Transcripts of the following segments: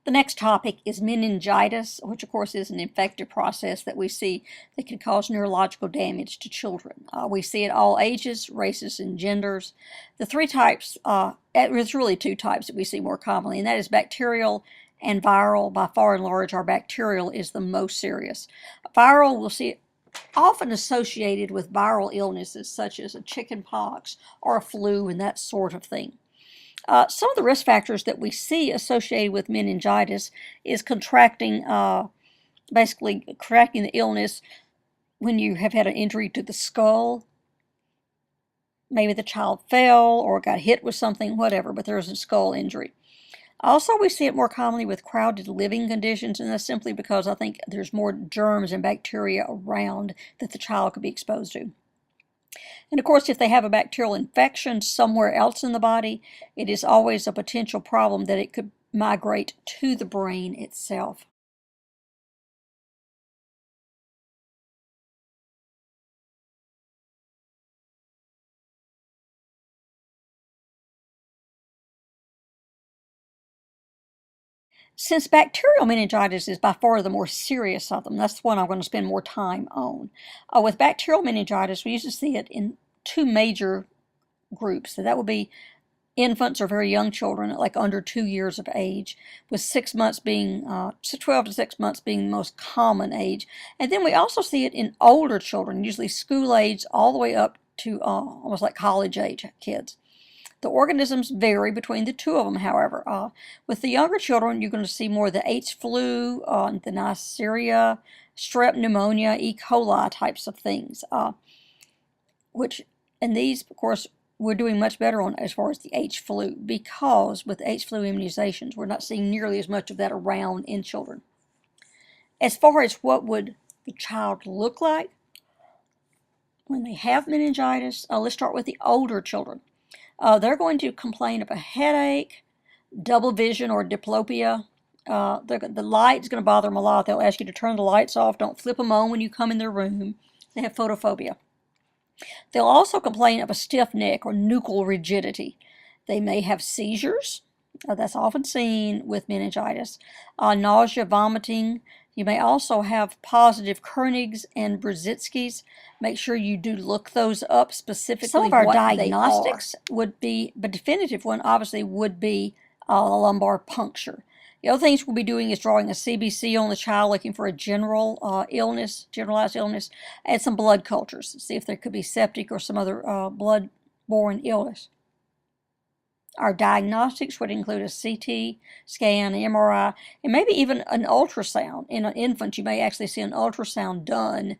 The next topic is meningitis, which of course is an infective process that we see that can cause neurological damage to children. We see it all ages, races, and genders. The three types, there's really two types that we see more commonly, and that is bacterial and viral. By far and large, our bacterial is the most serious. Viral, we'll see it often associated with viral illnesses such as a chicken pox or a flu and that sort of thing. Some of the risk factors that we see associated with meningitis is basically contracting the illness when you have had an injury to the skull. Maybe the child fell or got hit with something, whatever, but there's a skull injury. Also, we see it more commonly with crowded living conditions, and that's simply because I think there's more germs and bacteria around that the child could be exposed to. And of course, if they have a bacterial infection somewhere else in the body, it is always a potential problem that it could migrate to the brain itself. Since bacterial meningitis is by far the more serious of them, that's the one I'm going to spend more time on. With bacterial meningitis, we usually see it in two major groups. So that would be infants or very young children, like under 2 years of age, with 6 months being, 12 to 6 months being the most common age. And then we also see it in older children, usually school age, all the way up to almost like college age kids. The organisms vary between the two of them, however. With the younger children, you're going to see more of the H flu, the Neisseria, strep pneumonia, E. coli types of things, and these, of course, we're doing much better on as far as the H flu, because with H flu immunizations, we're not seeing nearly as much of that around in children. As far as what would the child look like when they have meningitis, let's start with the older children. They're going to complain of a headache, double vision or diplopia. The light is going to bother them a lot. They'll ask you to turn the lights off. Don't flip them on when you come in their room. They have photophobia. They'll also complain of a stiff neck or nuchal rigidity. They may have seizures. That's often seen with meningitis. Nausea, vomiting. You may also have positive Kernig's and Brzezinski's. Make sure you do look those up specifically. Some of our diagnostics would be, but definitive one obviously would be lumbar puncture. The other things we'll be doing is drawing a CBC on the child, looking for a generalized illness, and some blood cultures to see if there could be septic or some other blood-borne illness. Our diagnostics would include a CT scan, an MRI, and maybe even an ultrasound. In an infant, you may actually see an ultrasound done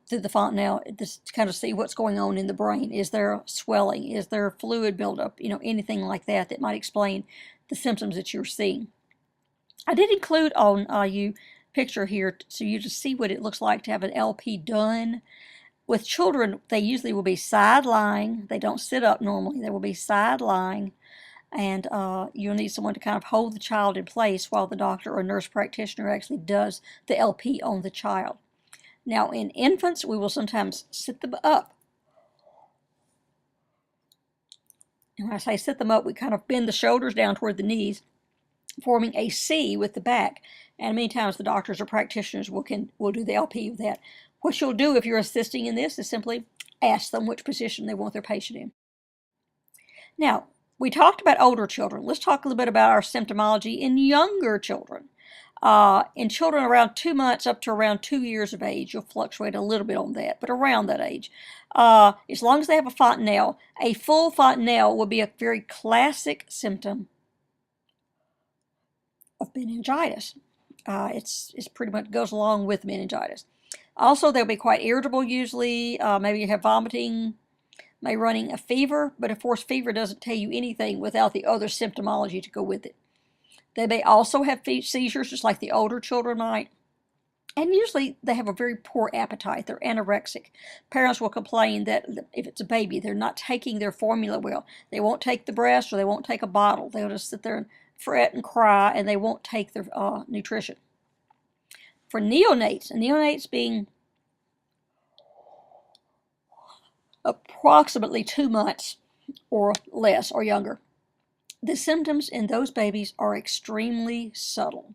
through the fontanelle to kind of see what's going on in the brain. Is there swelling? Is there fluid buildup? Anything like that that might explain the symptoms that you're seeing. I did include on you picture here so you just see what it looks like to have an LP done. With children, they usually will be side-lying. They don't sit up normally. They will be side-lying. And you'll need someone to kind of hold the child in place while the doctor or nurse practitioner actually does the LP on the child. Now, in infants, we will sometimes sit them up. And when I say sit them up, we kind of bend the shoulders down toward the knees, forming a C with the back. And many times the doctors or practitioners will do the LP with that. What you'll do if you're assisting in this is simply ask them which position they want their patient in. Now, we talked about older children. Let's talk a little bit about our symptomology in younger children. In children around 2 months up to around 2 years of age, you'll fluctuate a little bit on that, but around that age. As long as they have a fontanelle, a full fontanelle will be a very classic symptom of meningitis. It's pretty much goes along with meningitis. Also, they'll be quite irritable usually. Maybe you have vomiting, maybe running a fever, but of course fever doesn't tell you anything without the other symptomology to go with it. They may also have seizures just like the older children might. And usually they have a very poor appetite. They're anorexic. Parents will complain that if it's a baby, they're not taking their formula well. They won't take the breast or they won't take a bottle. They'll just sit there and fret and cry, and they won't take their nutrition. For neonates, and neonates being approximately 2 months or less or younger, The symptoms in those babies are extremely subtle.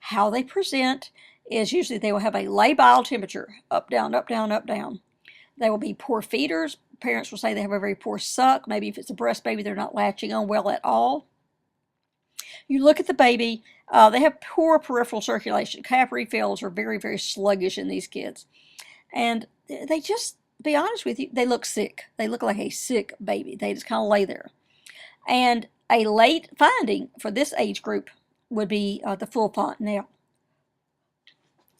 How they present is usually they will have a labile temperature, up, down, up, down, up, down. They will be poor feeders. Parents will say they have a very poor suck. Maybe if it's a breast baby, they're not latching on well at all. You look at the baby, they have poor peripheral circulation. Cap refills are very, very sluggish in these kids. And they just, to be honest with you, they look sick. They look like a sick baby. They just kind of lay there. And a late finding for this age group would be the full fontanelle.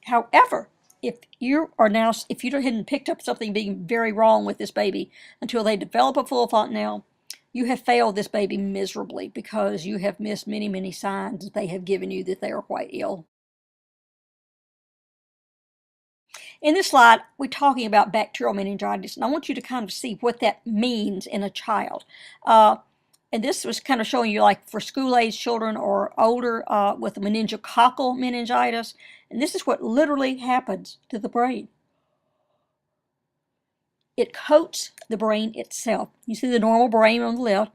However, if you hadn't picked up something being very wrong with this baby until they develop a full fontanelle, you have failed this baby miserably because you have missed many, many signs that they have given you that they are quite ill. In this slide, we're talking about bacterial meningitis, and I want you to kind of see what that means in a child. And this was kind of showing you like for school-age children or older with meningococcal meningitis. And this is what literally happens to the brain. It coats the brain itself. You see the normal brain on the left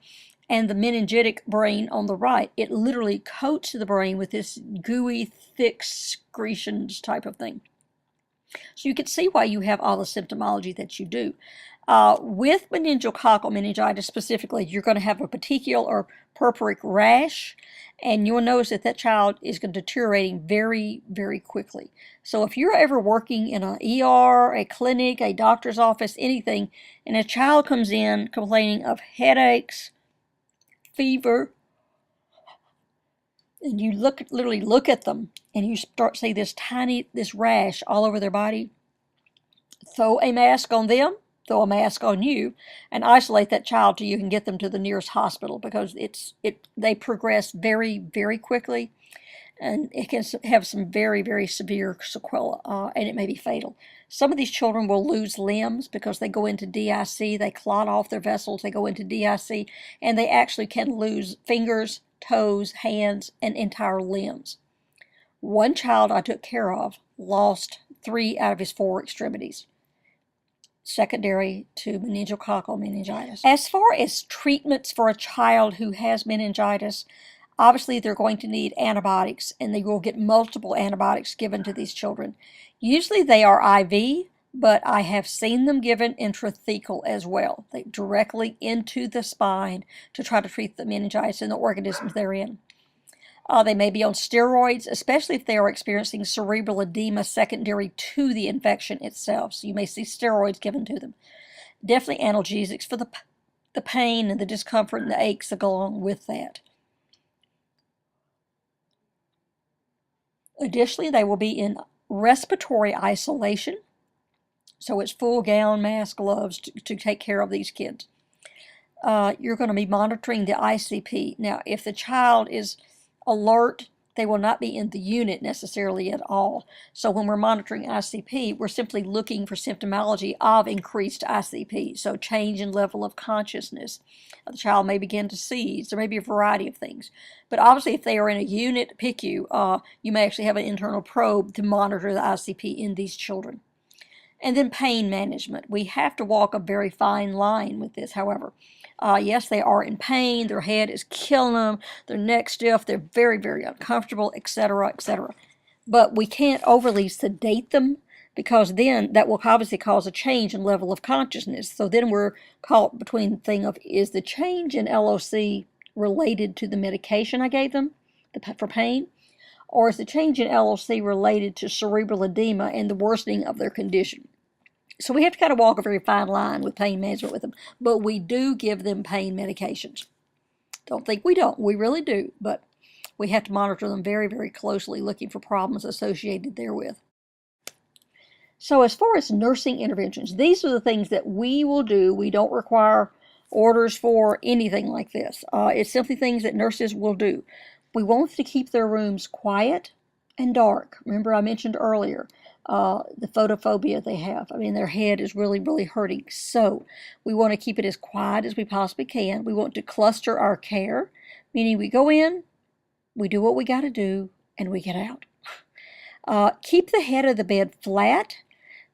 and the meningitic brain on the right. It literally coats the brain with this gooey, thick secretions type of thing. So you can see why you have all the symptomology that you do. With meningococcal meningitis specifically, you're going to have a petechial or purpuric rash, and you'll notice that that child is deteriorating very, very quickly. So if you're ever working in an ER, a clinic, a doctor's office, anything, and a child comes in complaining of headaches, fever, and you literally look at them, and you start to see this rash all over their body, throw a mask on them, throw a mask on you, and isolate that child till you can get them to the nearest hospital, because they progress very, very quickly, and it can have some very, very severe sequelae, and it may be fatal. Some of these children will lose limbs because they go into DIC, they clot off their vessels, they go into DIC, and they actually can lose fingers, toes, hands, and entire limbs. One child I took care of lost 3 out of his 4 extremities, secondary to meningococcal meningitis. As far as treatments for a child who has meningitis, obviously they're going to need antibiotics, and they will get multiple antibiotics given to these children. Usually they are IV, but I have seen them given intrathecal as well, directly into the spine to try to treat the meningitis and the organisms they're in. They may be on steroids, especially if they are experiencing cerebral edema secondary to the infection itself. So you may see steroids given to them. Definitely analgesics for the pain and the discomfort and the aches that go along with that. Additionally, they will be in respiratory isolation. So it's full gown, mask, gloves to take care of these kids. You're going to be monitoring the ICP. Now, if the child is alert, they will not be in the unit necessarily at all. So when we're monitoring ICP, we're simply looking for symptomology of increased ICP. So change in level of consciousness. The child may begin to seize. There may be a variety of things. But obviously if they are in a unit PICU, you may actually have an internal probe to monitor the ICP in these children. And then pain management. We have to walk a very fine line with this, however. Yes, they are in pain, their head is killing them, their neck stiff, they're very, very uncomfortable, etc., etc. But we can't overly sedate them, because then that will obviously cause a change in level of consciousness. So then we're caught between the thing of, is the change in LOC related to the medication I gave them for pain? Or is the change in LOC related to cerebral edema and the worsening of their condition? So we have to kind of walk a very fine line with pain management with them. But we do give them pain medications. Don't think we don't. We really do. But we have to monitor them very, very closely, looking for problems associated therewith. So as far as nursing interventions, these are the things that we will do. We don't require orders for anything like this. It's simply things that nurses will do. We want to keep their rooms quiet and dark. Remember I mentioned earlier the photophobia they have. I mean, their head is really, really hurting. So we want to keep it as quiet as we possibly can. We want to cluster our care, meaning we go in, we do what we got to do, and we get out. Keep the head of the bed flat.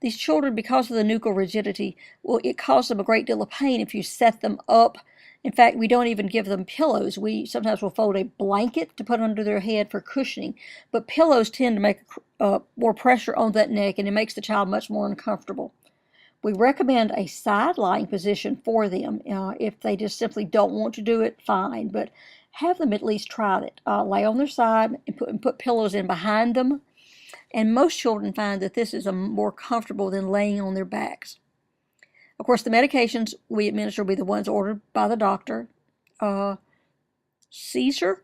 These children, because of the nuchal rigidity, it causes them a great deal of pain if you set them up In fact, we don't even give them pillows. We sometimes will fold a blanket to put under their head for cushioning, but pillows tend to make more pressure on that neck, and it makes the child much more uncomfortable. We recommend a side-lying position for them. If they just simply don't want to do it, fine, but have them at least try it. Lay on their side and put pillows in behind them, and most children find that this is more comfortable than laying on their backs. Of course, the medications we administer will be the ones ordered by the doctor. Seizure.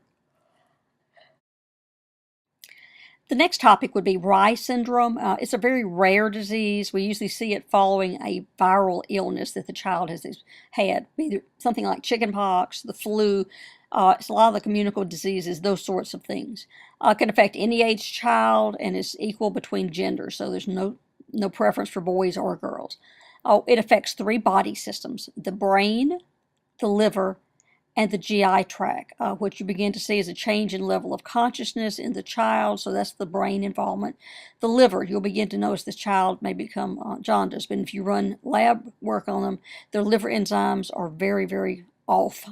The next topic would be REYE syndrome. It's a very rare disease. We usually see it following a viral illness that the child has had, either something like chickenpox, the flu. It's a lot of the communicable diseases, those sorts of things. It can affect any age child and is equal between genders, so there's no preference for boys or girls. It affects 3 body systems: the brain, the liver, and the GI tract. What you begin to see is a change in level of consciousness in the child, so that's the brain involvement. The liver, you'll begin to notice this child may become jaundiced, but if you run lab work on them, their liver enzymes are very, very off.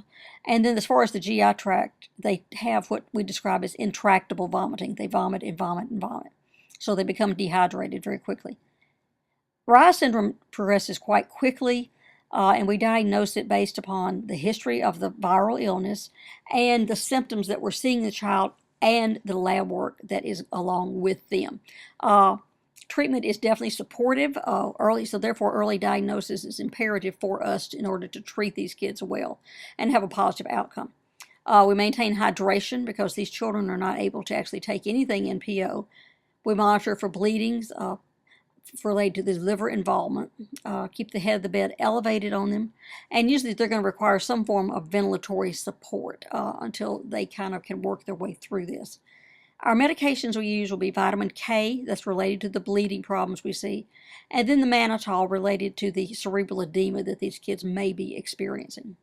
And then as far as the GI tract, they have what we describe as intractable vomiting. They vomit and vomit and vomit. So they become dehydrated very quickly. REYE syndrome progresses quite quickly. And we diagnose it based upon the history of the viral illness and the symptoms that we're seeing in the child and the lab work that is along with them. Treatment is definitely supportive early, so therefore early diagnosis is imperative for us in order to treat these kids well and have a positive outcome. We maintain hydration because these children are not able to actually take anything in PO. We monitor for bleedings, related to the liver involvement, keep the head of the bed elevated on them, and usually they're going to require some form of ventilatory support until they kind of can work their way through this. Our medications we use will be vitamin K, that's related to the bleeding problems we see, and then the mannitol related to the cerebral edema that these kids may be experiencing.